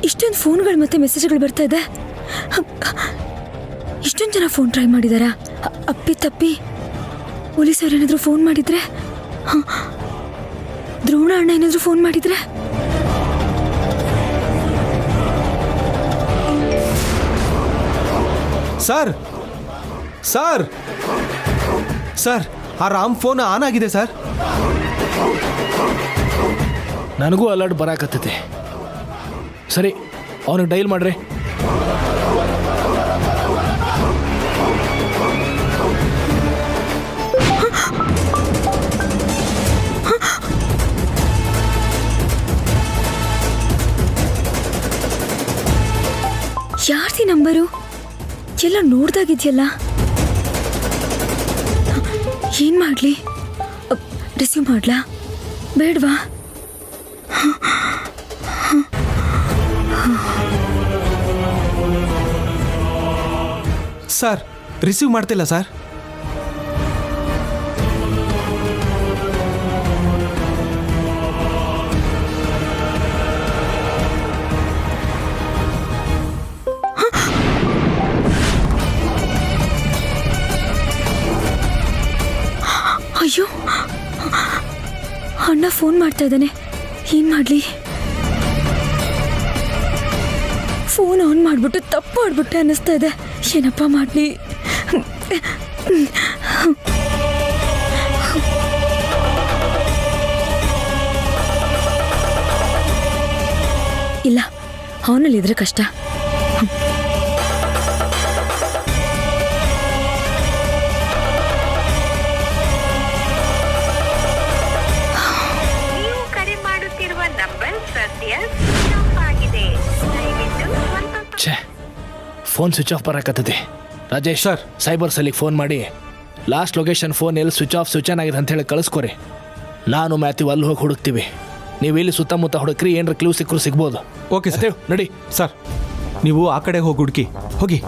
ಇಷ್ಟೊಂದು ಫೋನ್ಗಳು ಮತ್ತೆ ಮೆಸೇಜ್ಗಳು ಬರ್ತಾ ಇದೆ. ಇಷ್ಟೊಂದು ಜನ ಫೋನ್ ಟ್ರೈ ಮಾಡಿದಾರಾ? ಅಪ್ಪಿ ತಪ್ಪಿ ಪೊಲೀಸವ್ರು ಏನಾದರೂ ಫೋನ್ ಮಾಡಿದ್ರೆ, ದ್ರೋಣ ಅಣ್ಣ ಏನಾದರೂ ಫೋನ್ ಮಾಡಿದ್ರೆ? ಸರ್ ಸರ್ ಸರ್ ಆ ರಾಮ್ ಫೋನ್ ಆನ್ ಆಗಿದೆ ಸರ್. ನನಗೂ ಅಲರ್ಟ್ ಬರಾಕತ್ತೈತಿ. ಸರಿ, ಅವನಿಗೆ ಡೈಲ್ ಮಾಡ್ರಿ. ಯಾರ್ದಿ ನಂಬರು? ಎಲ್ಲ ನೋಡ್ದಾಗಿದ್ಯಲ್ಲ. ಏನ್ ಮಾಡ್ಲಿ? ರಿಸೀವ್ ಮಾಡ್ಲಾ ಬೇಡವಾ? ಸರ್ ರಿಸೀವ್ ಮಾಡ್ತಿಲ್ಲ ಸರ್. ಅಯ್ಯೋ, ಅಣ್ಣ ಫೋನ್ ಮಾಡ್ತಾ ಇದ್ದಾನೆ. ಏನ್ ಮಾಡ್ಲಿ? ಫೋನ್ ಆನ್ ಮಾಡ್ಬಿಟ್ಟು ತಪ್ಪು ಮಾಡ್ಬಿಟ್ಟೆ ಅನ್ನಿಸ್ತಾ ಇದೆ. ಏನಪ್ಪ ಮಾಡ್ಲಿ? ಇಲ್ಲ, ಅವನಲ್ಲಿದ್ರೆ ಕಷ್ಟ. ಛೇ, ಫೋನ್ ಸ್ವಿಚ್ ಆಫ್ ಬರಾಕತ್ತೈತಿ. ರಾಜೇಶ್ ಸರ್, ಸೈಬರ್ ಸೆಲ್ಲಿಗೆ ಫೋನ್ ಮಾಡಿ ಲಾಸ್ಟ್ ಲೊಕೇಶನ್ ಫೋನ್ ಎಲ್ಲಿ ಸ್ವಿಚ್ ಆನ್ ಆಗಿದೆ ಅಂತ ಹೇಳಿ ಕಳಿಸ್ಕೊರಿ. ನಾನು ಮ್ಯಾಥ್ಯೂ ಅಲ್ಲಿ ಹೋಗಿ ಹುಡುಕ್ತೀವಿ. ನೀವು ಇಲ್ಲಿ ಸುತ್ತಮುತ್ತ ಹುಡುಕ್ರಿ, ಏನಾರ ಕ್ಲೂ ಸಿಕ್ಕರು ಸಿಗ್ಬೋದು. Okay sir. ನಡಿ. ಸರ್ ನೀವು ಆ ಕಡೆ ಹೋಗಿ ಹುಡುಕಿ ಹೋಗಿ.